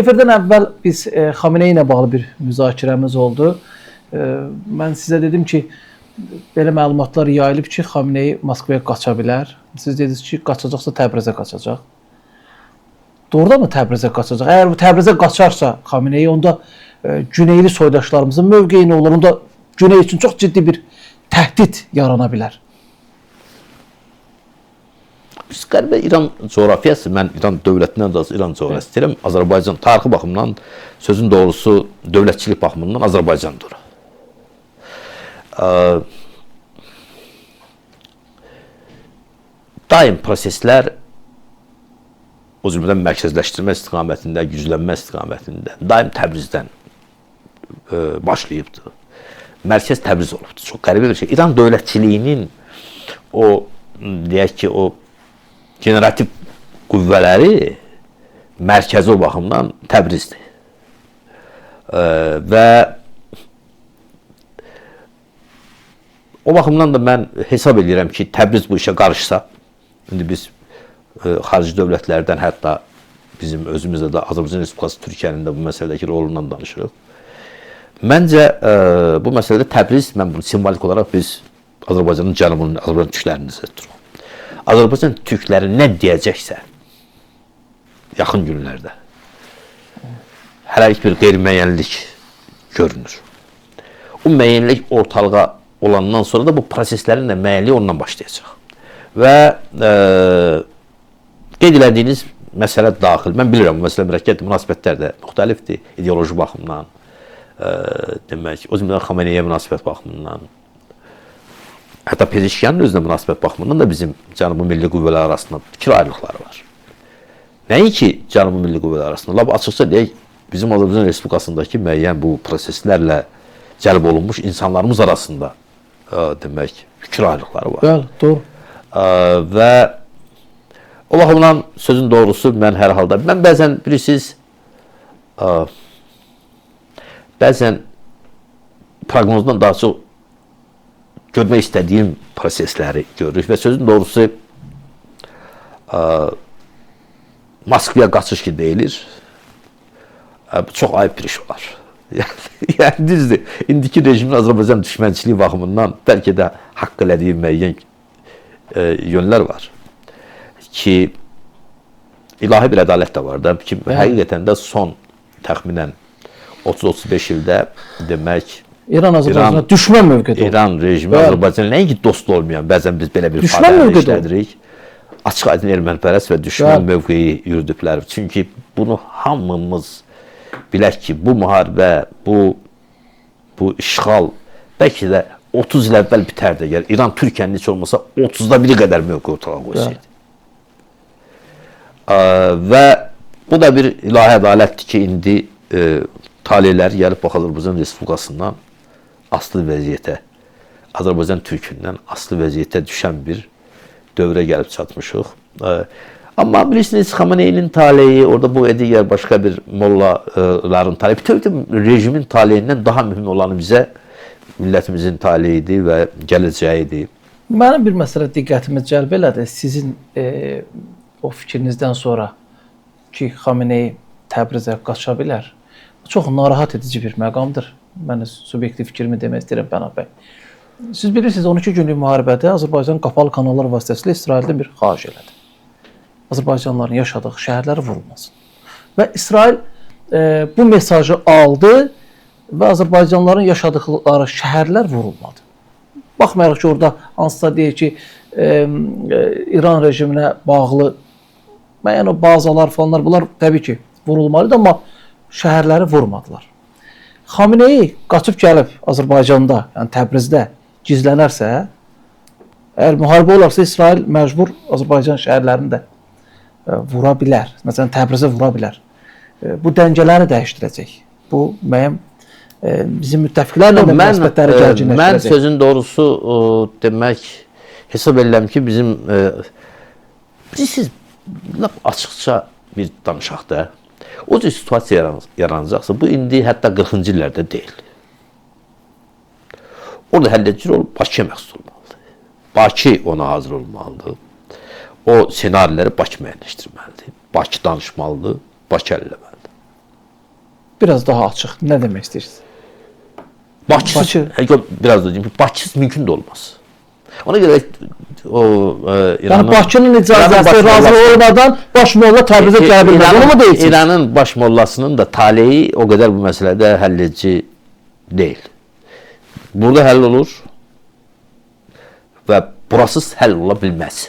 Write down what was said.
Efirdən əvvəl biz Xameneyi ilə bağlı bir müzakirəmiz oldu. Mən sizə dedim ki, belə məlumatlar yayılıb ki, Xameneyi Moskvaya qaça bilər. Siz dediniz ki, qaçacaqsa Təbrizə qaçacaq. Doğrudanmı Təbrizə qaçacaq? Əgər bu Təbrizə qaçarsa Xameneyi, onda güneyli soydaşlarımızın mövqeyi nə olur? Onda güney üçün çox ciddi bir təhdid yarana bilər. Biz qəribə İran coğrafiyası, mən İran dövlətindən də İran coğrafiyası istəyirəm. Azərbaycan tarixi baxımından, sözün doğrusu dövlətçilik baxımından Azərbaycandır. Daim proseslər o cümlədən mərkəzləşdirmə istiqamətində, güclənmə istiqamətində daim Təbrizdən başlayıbdır. Mərkəz Təbriz olubdur. Çox qəribə bir şey. İran dövlətçiliyinin o, deyək ki, o generativ qüvvələri mərkəzi o baxımdan Təbrizdir. Və o baxımdan da mən hesab edirəm ki, Təbriz bu işə qarışsa, indi biz xarici dövlətlərdən, hətta bizim özümüzdə də Azərbaycan Respublikası Türkiyənin də bu məsələdəki rolundan danışırıq. Məncə bu məsələdə Təbriz, mən bunu simvolik olaraq biz Azərbaycanın cənubunun, Azərbaycan türklərini tuturuq. Azərbaycan türkləri nə deyəcəksə yaxın günlərdə hələ bir qeyri-müəyyənlik görünür. O müəyyənlik ortalığa olandan sonra da bu proseslərin də müəyyənliyi ondan başlayacaq. Və qeyd elədiyiniz məsələ daxil, mən bilirəm, bu məsələ mürəkkəbdir, münasibətlər də müxtəlifdir, ideoloji baxımdan, demək, o cümlədən Xameneyə münasibət baxımından, hətta Pezeşkiyanın özünə münasibət baxımından da bizim Cənubi Milli Qüvvələr arasında fikir ayrılıqları var. Nəinki Cənubi Milli Qüvvələr arasında, lab açıqca deyək, bizim Azərbaycan Respublikasındakı müəyyən bu proseslərlə cəlb olunmuş insanlarımız arasında demək, fikir ayrılıqları var. Bəli, doğru. Və o baxımdan sözün doğrusu mən hər halda, mən bəzən bilirsiniz, bəzən proqnozdan daha çox görmək istədiyim prosesləri görürük və sözün doğrusu Moskvaya qaçış ki deyilir, bu çox ayıb bir iş olar. Yəni düzdür, indiki rejimin Azərbaycan düşmənçiliyi baxımından bəlkə də haqq elədiyi müəyyən yönlər var ki, ilahi bir ədalət də var da ki, həqiqətən də son təxminən 30-35 ildə demək, İran Azərbaycana düşmən mövqedə olur. İran rejimi Azərbaycan nəinki dost olmayan, bəzən biz belə bir ifadəni işlədirik. Açıq aydın ermənipərəst və düşmən mövqeyi yürüdüblər. Çünki bunu hamımız bilək ki, bu müharibə, bu işğal bəlkə də 30 il əvvəl bitərdi. Yəni, İran Türkiyənin heç olmasa 30'da biri qədər mövqe ortalığa qoysaydı. Və bu da bir ilahi ədalətdir ki, indi talihlər gəlib bax Azərbaycan Respublikasından aslı vəziyyətə, Azərbaycan Türkündən aslı vəziyyətə düşən bir dövrə gəlib çatmışıq. Amma bilirsiniz, Xameneyinin taleyi, orada bu digər başqa bir mollaların taleyi, bütün rejimin taleyindən daha mühüm olanı bizə millətimizin taleyidir və gələcəyidir. Mənim bir məsələ diqqətimi cəlb elədi. Sizin o fikrinizdən sonra ki, Xameneyi Təbrizə qaça bilər, çox narahat edici bir məqamdır. Mən subyektiv fikrimi demək istəyirəm Pənah bəy. Siz bilirsiniz, 12 günlük müharibədə Azərbaycan qapalı kanallar vasitəsilə İsraildən bir xahiş elədi. Azərbaycanlıların yaşadığı şəhərləri vurulmasın. Və İsrail bu mesajı aldı və Azərbaycanlıların yaşadıkları şəhərlər vurulmadı. Baxmayaraq ki, orada hansısa deyək ki, İran rejiminə bağlı müəyyən o bazalar falanlar, bunlar təbii ki, vurulmalıdır, amma şəhərləri vurmadılar. Xameneyi qaçıb gəlib Azərbaycanda, yəni Təbrizdə gizlənərsə, əgər müharibə olarsa, İsrail məcbur Azərbaycan şəhərlərini də vura bilər. Məsələn, Təbrizə vura bilər. Bu dəngələri dəyişdirəcək. Bu, müəyyən bizim müttəfiqlərlə də münasibətləri gərginləşdirəcək. Mən sözün doğrusu demək, hesab edirəm ki, bizim siz açıqca bir danışaq da, o cür situasiya yaranacaqsa, bu indi hətta 40-cı illərdə deyil. Orada həlledici rol Bakıya məxsus olmalıdır. Bakı ona hazır olmalıdır. O senariləri Bakı müəyyənləşdirməlidir. Bakı danışmalıdır, Bakı əlləməlidir. Biraz daha açıq. Nə demək istəyirsiniz? Bakısız, biraz da deyim ki, Bakısız mümkün də olmaz. Ona görə o Yəni Bakının icazəsi razı olmadan baş molla Təbrizə gələ bilməz. Onu mu deyirsiniz? İranın baş mollasının da taleyi o qədər bu məsələdə həlledici deyil. Burada həll olur və burasız həll ola bilməz.